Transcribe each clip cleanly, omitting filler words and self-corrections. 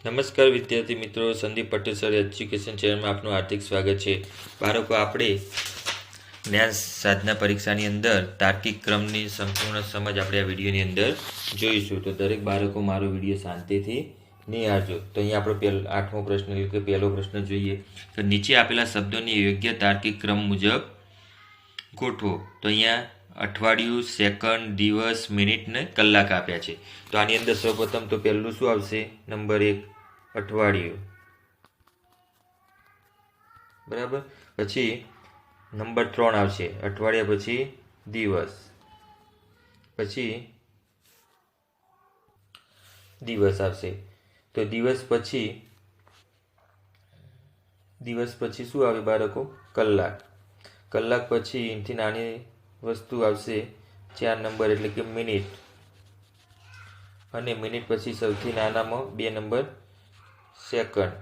નમસ્કાર વિદ્યાર્થી મિત્રો, સંદીપ પટેલ સર એજ્યુકેશન ચેનલમાં આપનું હાર્દિક સ્વાગત છે। બાળકો, આપણે જ્ઞાન સાધના પરીક્ષાની અંદર તાર્કિક ક્રમની સંપૂર્ણ સમજ આપણે આ વિડીયોની અંદર જોઈશું। તો દરેક બાળકો મારો વિડીયો શાંતિથી નિહાળજો। તો અહીંયા આપણો આઠમો પ્રશ્ન એટલે કે પહેલો પ્રશ્ન જોઈએ તો નીચે આપેલા શબ્દોની યોગ્ય તાર્કિક ક્રમ મુજબ ગોઠવો। તો અહીંયા અઠવાડિયું, સેકન્ડ, દિવસ, મિનિટ ને કલાક આપ્યા છે। તો આની અંદર સૌપ્રથમ તો પહેલું શું આવશે? નંબર 1 અઠવાડિયું, બરાબર। પછી નંબર 3 આવશે અઠવાડિયા પછી દિવસ, પછી દિવસ આવશે। તો દિવસ પછી શું આવે બાળકો? કલાક। કલાક પછી એનાથી નાની વસ્તુ આવશે 4 નંબર એટલે કે મિનિટ, અને મિનિટ પછી સૌથી નાનામાં 2 નંબર સેકન્ડ।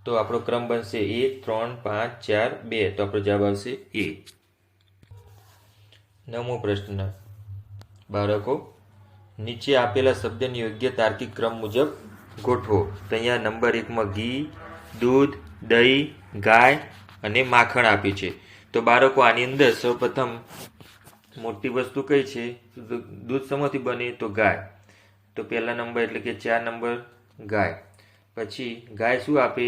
તો આપણો ક્રમ બનશે 1 3 5 4 2। તો આપણો જવાબ આવશે એ। નવમો પ્રશ્ન બાળકો, નીચે આપેલા શબ્દની યોગ્ય તાર્કિક ક્રમ મુજબ ગોઠવો। તો અહીંયા નંબર 1માં ઘી, દૂધ, દહીં, ગાય અને માખણ આપ્યું છે। તો બાળકો, આની અંદર સૌપ્રથમ મોટી વસ્તુ કઈ છે? દૂધ શેમાંથી બને? તો ગાય। તો પહેલા નંબર એટલે કે 4 નંબર ગાય। પછી ગાય શું આપે?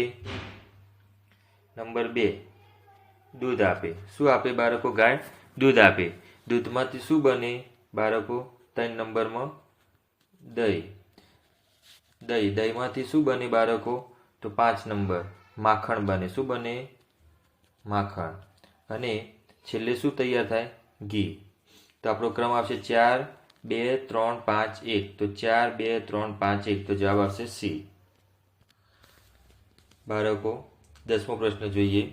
નંબર 2 દૂધ આપે। શું આપે બાળકો? ગાય દૂધ આપે। દૂધમાંથી શું બને બાળકો? 3 નંબરમાં દહીં। દહીંમાંથી શું બને બાળકો? તો 5 નંબર માખણ બને। શું બને? માખણ। અને છેલ્લે શું તૈયાર થાય? ઘી। તો આપણો ક્રમ આવશે 4 2 3 5 1। તો 4 2 3 5 1। તો જવાબ આવશે સી। બાળકો, 10મો પ્રશ્ન જોઈએ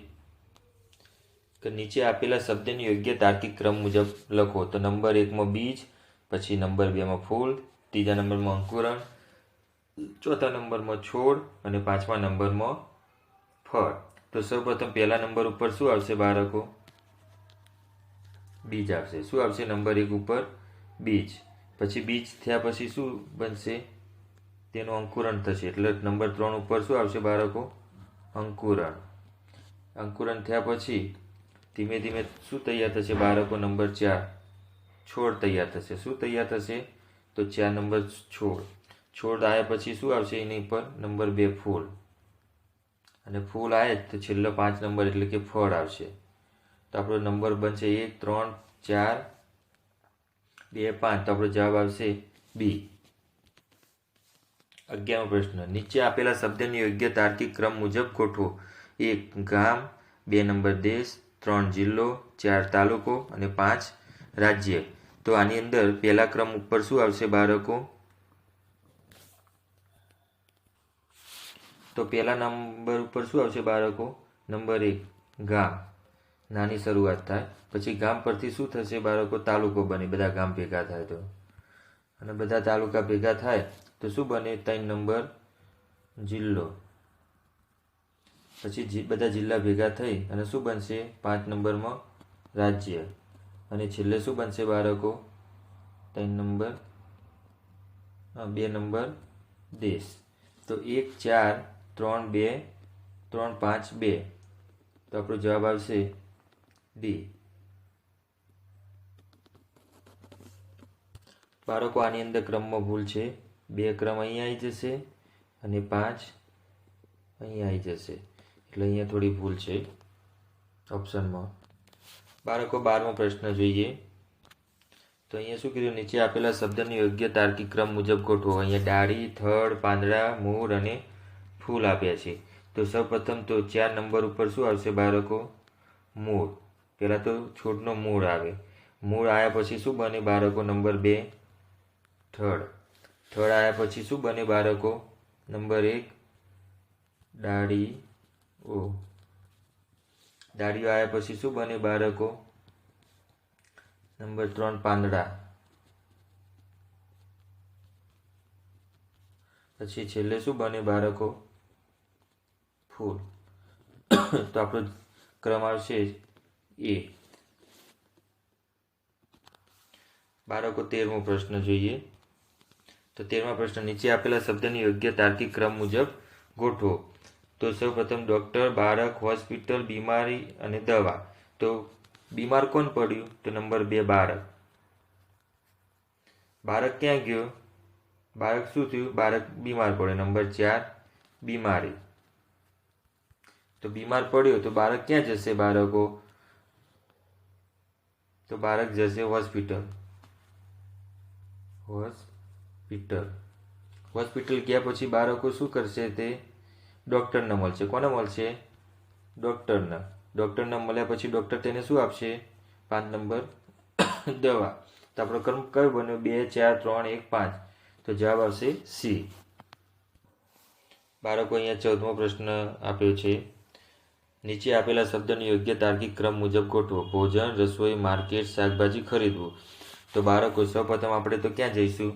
કે નીચે આપેલા શબ્દની યોગ્ય તાર્કિક ક્રમ મુજબ લખો। તો નંબર 1માં બીજ, પછી નંબર 2માં ફૂલ, ત્રીજા નંબરમાં અંકુરણ, ચોથા નંબરમાં છોડ અને પાંચમા નંબરમાં ફળ। તો સૌપ્રથમ પહેલા નંબર ઉપર શું આવશે બાળકો? બીજ આવશે। શું આવશે? નંબર 1 ઉપર બીજ। પછી બીજ થયા પછી શું બનશે? તેનું અંકુરણ થશે, એટલે નંબર 3 ઉપર શું આવશે બાળકો? અંકુરણ। અંકુરણ થયા પછી ધીમે ધીમે શું તૈયાર થશે બાળકો? નંબર 4 છોડ તૈયાર થશે। શું તૈયાર થશે? તો 4 નંબર છોડ। છોડ આવ્યા પછી શું આવશે એની ઉપર? નંબર 2 ફૂલ, અને ફૂલ આવે તો છેલ્લો 5 નંબર એટલે કે ફળ આવશે। તો આપણો નંબર બનશે 1 3 4 2 5। તો આપણો જવાબ આવશે બી। 11મો પ્રશ્ન નીચે આપેલા શબ્દની યોગ્ય તાર્કિક ક્રમ મુજબ ગોઠવો। 1 ગામ, 2 નંબર દેશ, 3 જિલ્લો, 4 તાલુકો અને 5 રાજ્ય। તો આની અંદર પહેલા ક્રમ ઉપર શું આવશે બાળકો? તો પહેલા નંબર ઉપર શું આવશે બાળકો? નંબર 1 ગામ, નાની શરૂઆત થાય। પછી ગામ પરથી શું થશે બાળકો? તાલુકો બને, બધા ગામ ભેગા થાય તો। અને બધા તાલુકા ભેગા થાય તો શું બને? 3 નંબર જિલ્લો। પછી બધા જિલ્લા ભેગા થઈ અને શું બનશે? 5 નંબરમાં રાજ્ય। અને છેલ્લે શું બનશે બાળકો? 2 નંબર દેશ। તો 1 4 3 2 3 5 2। તો આપણો જવાબ આવશે ડી। બાળકો, આની અંદર ક્રમમાં ભૂલ છે। 2 ક્રમ અહીંયા આવી જશે અને 5 અહીંયા આવી જશે, એટલે અહીંયા થોડી ભૂલ છે ઓપ્શનમાં। બાળકો, 12મો પ્રશ્ન જોઈએ તો અહીંયા શું કીધું? નીચે આપેલા શબ્દની યોગ્ય તાર્કિક ક્રમ મુજબ ગોઠવો। અહીંયા ડાળી, થડ, પાંદડા, મૂળ અને ફૂલ આપ્યા છે। તો સૌપ્રથમ તો 4 નંબર ઉપર શું આવશે બાળકો? મૂળ। પહેલાં તો છોડનો મૂળ આવે। મૂળ આવ્યા પછી શું બને બાળકો? નંબર 2 થડ। થડ આવ્યા પછી શું બને બાળકો? નંબર 1 ડાળીઓ। ડાળીઓ આવ્યા પછી શું બને બાળકો? નંબર 3 પાંદડા। પછી છેલ્લે શું બને બાળકો? ફૂલ। તો આપણો ક્રમ આવશે એ। બાળકો, 13મો પ્રશ્ન જોઈએ તો 13મો પ્રશ્ન, નીચે આપેલા શબ્દની યોગ્ય તાર્કિક ક્રમ મુજબ ગોઠવો. તો સૌ પ્રથમ ડૉક્ટર, બાળક, હોસ્પિટલ, બીમારી અને દવા. તો બીમાર કોણ પડ્યું? તો નંબર 2 બાળક. બાળક ક્યાં ગયો? બાળક શું થયું? બાળક બીમાર પડ્યો. નંબર 4 બીમારી. તો બીમાર પડ્યો તો બાળક ક્યાં જશે? બાળકો તો બાળક જશે હોસ્પિટલ. હોસ્પિટલ ગયા પછી બાળકો શું કરશે? તે ડૉક્ટરને મળશે. કોને મળશે? ડૉક્ટરને. ડૉક્ટરને મળ્યા પછી ડૉક્ટર તેને શું આપશે? 5 નંબર દવા. તો આપણો ક્રમ કયો બન્યો? 2 4 3 1 5. તો જવાબ આવશે સી. બાળકો અહીંયા 14મો પ્રશ્ન આપ્યો છે, નીચે આપેલા શબ્દનો યોગ્ય તાર્કિક ક્રમ મુજબ ગોઠવો. ભોજન, રસોઈ, માર્કેટ, શાકભાજી ખરીદવું. તો બાળકો સૌપ્રથમ આપણે તો ક્યાં જઈશું?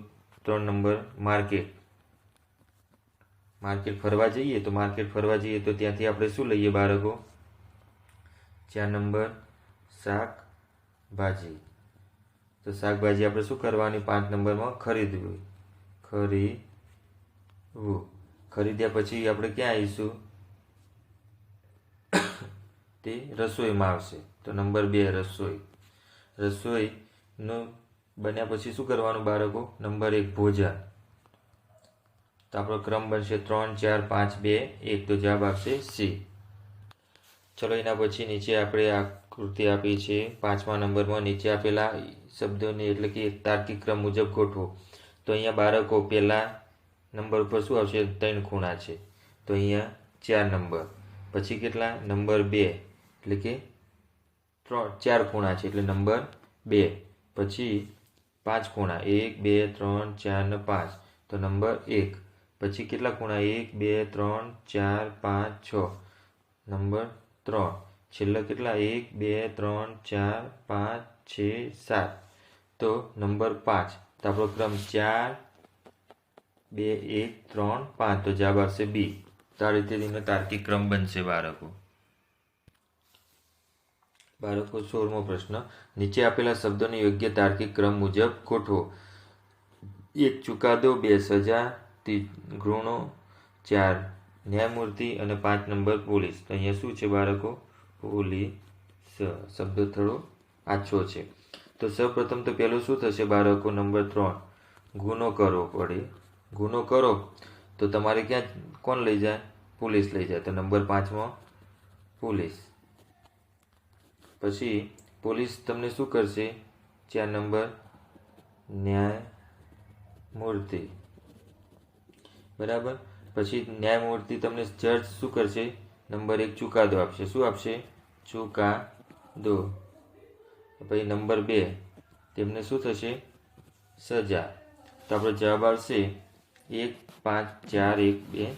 3 નંબર માર્કેટ. માર્કેટ ફરવા જઈએ તો ત્યાંથી આપણે શું લઈએ બાળકો? 4 નંબર શાકભાજી. તો શાકભાજી આપણે શું કરવાની? 5 નંબરમાં ખરીદવું. ખરીદ્યા પછી આપણે ક્યાં આવીશું? તે રસોઈમાં આવશે. તો નંબર 2 રસોઈ. રસોઈનું બન્યા પછી શું કરવાનું બાળકો? નંબર 1 ભોજન. તો આપણો ક્રમ બનશે 3 4 5 2 1. તો જવાબ આવશે સી. ચલો એના પછી નીચે આપણે આકૃતિ આપી છે 5મા નંબરમાં. નીચે આપેલા શબ્દોને એટલે કે તાર્કિક ક્રમ મુજબ ગોઠવો. તો અહીંયા બાળકો પહેલા નંબર ઉપર શું આવશે? 3 ખૂણા છે. તો અહીંયા 4 નંબર. પછી કેટલા? નંબર 2 એટલે કે 4 ખૂણા છે એટલે નંબર 2. પછી 5 ખૂણા 1 2 3 4 ને 5. તો નંબર 1. પછી કેટલા ખૂણા? 1 2 3 4 5 6. નંબર 3. છેલ્લા કેટલા? 1 2 3 4 5 6 7. તો નંબર 5. તો આપણો ક્રમ 4 2 1 3 5. તો જવાબ આવશે બી. તો આ રીતે તેનો તાર્કિક ક્રમ બનશે બાળકો. 16મો પ્રશ્ન, નીચે આપેલા શબ્દોને યોગ્ય તાર્કિક ક્રમ મુજબ ગોઠવો. 1 ચુકાદો, 2 સજા, 3 ગુનો, 4 ન્યાયમૂર્તિ અને 5 નંબર પોલીસ. તો અહીંયા શું છે બાળકો? પોલીસ. શબ્દ થોડો આછો છે. તો સૌપ્રથમ તો પહેલું શું થશે બાળકો? નંબર 3 ગુનો કરવો પડે. ગુનો કરો તો તમારે ક્યાં કોણ લઈ જાય? પોલીસ લઈ જાય. તો નંબર 5માં પોલીસ. પછી પોલીસ તમને શું કરશે? 4 નંબર ન્યાયમૂર્તિ. બરાબર. પછી ન્યાયમૂર્તિ તમને જજ શું કરશે? નંબર 1 ચુકાદો આપશે. શું આપશે? ચુકાદો. પછી નંબર 2 તેમને શું થશે? સજા. તો આપણો જવાબ આવશે 1 5 4 1 2.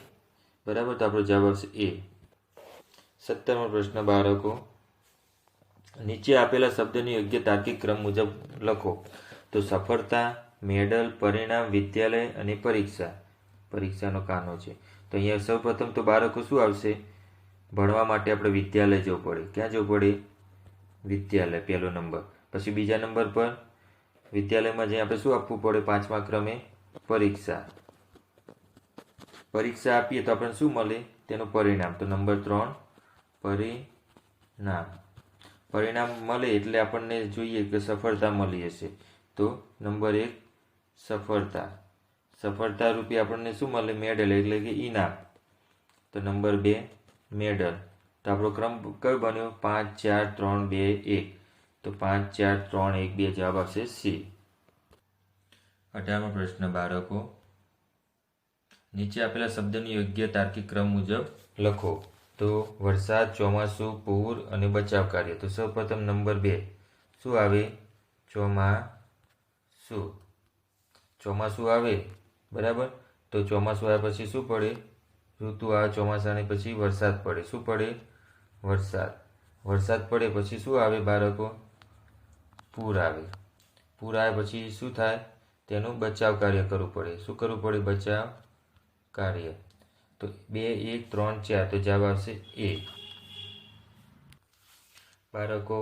બરાબર. તો આપણો જવાબ આવશે એ. 17મો પ્રશ્ન બાળકો, નીચે આપેલા શબ્દની યોગ્ય તાર્કિક ક્રમ મુજબ લખો. તો સફળતા, મેડલ, પરિણામ, વિદ્યાલય અને પરીક્ષા. પરીક્ષાનો કાનો છે. તો અહીંયા સૌપ્રથમ તો બાળકો શું આવશે? ભણવા માટે આપણે વિદ્યાલય જવું પડે. ક્યાં જવું પડે? વિદ્યાલય પહેલો નંબર. પછી બીજા નંબર પર વિદ્યાલયમાં જઈ આપણે શું આપવું પડે? 5મા ક્રમે પરીક્ષા. પરીક્ષા આપીએ તો આપણને શું મળે? તેનું પરિણામ. તો નંબર 3 પરિણામ. પરિણામ મળે એટલે આપણને જોઈએ કે સફળતા મળી હશે. તો નંબર 1 સફળતા. સફળતા રૂપી આપણને શું મળે? મેડલ એટલે કે ઇનામ. તો નંબર 2 મેડલ. તો આપણો ક્રમ કયો બન્યો? 5 4 3 2 1. તો 5 4 3 1 2. જવાબ આવશે સી. 18મો પ્રશ્ન બાળકો, નીચે આપેલા શબ્દની યોગ્ય તાર્કિક ક્રમ મુજબ લખો. તો વરસાદ, ચોમાસું, પૂર અને બચાવ કાર્ય. તો સૌપ્રથમ નંબર 2 શું આવે? ચોમાસું. ચોમાસું આવે. બરાબર. તો ચોમાસું આવ્યા પછી શું પડે? ઋતુ આવે ચોમાસાની. પછી વરસાદ પડે. શું પડે? વરસાદ. વરસાદ પડે પછી શું આવે બાળકો? પૂર આવે. પૂર આવે પછી શું થાય? તેનું બચાવ કાર્ય કરવું પડે. શું કરવું પડે? બચાવ કાર્ય. તો 2 1 3 4. તો જવાબ આવશે એ. બાળકો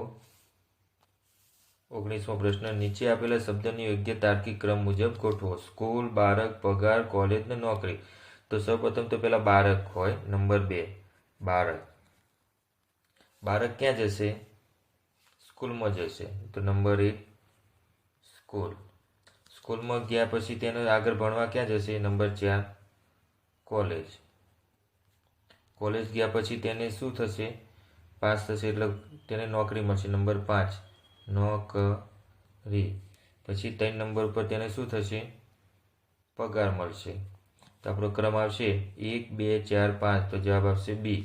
19મો પ્રશ્ન, નીચે આપેલા શબ્દની યોગ્ય તાર્કિક ક્રમ મુજબ ગોઠવો. સ્કૂલ, બાળક, પગાર, કોલેજ ને નોકરી. તો સૌપ્રથમ તો પેલા બાળક હોય, નંબર 2 બાળક. બાળક ક્યાં જશે? સ્કૂલમાં જશે, તો નંબર 1 સ્કૂલ. સ્કૂલમાં ગયા પછી તેને આગળ ભણવા ક્યાં જશે? Number 4 college. કોલેજ ગયા પછી તેને શું થશે? પાસ થશે એટલે તેને નોકરી મળશે, નંબર 5 નોકરી. પછી 3 નંબર પર તેને શું થશે? પગાર મળશે. તો આપણો ક્રમ આવશે 1 2 4 5, તો જવાબ આવશે બી.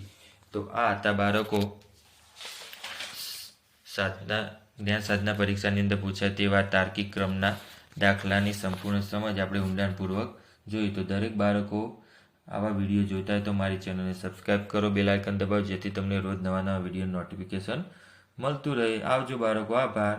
તો આ હતા બાળકો જ્ઞાન સાધના પરીક્ષાની અંદર પૂછાય તેવા તાર્કિક ક્રમના દાખલાની સંપૂર્ણ સમજ આપણે ઊંડાણપૂર્વક જોઈ. તો દરેક બાળકો આવા વિડીયો જોતા હોય તો મારી ચેનલને સબસ્ક્રાઈબ કરો, બેલ આઇકન દબાવો, જેથી તમને રોજ નવા નવા વિડીયો નોટિફિકેશન મળતું રહે. આવજો બાળકો, આભાર.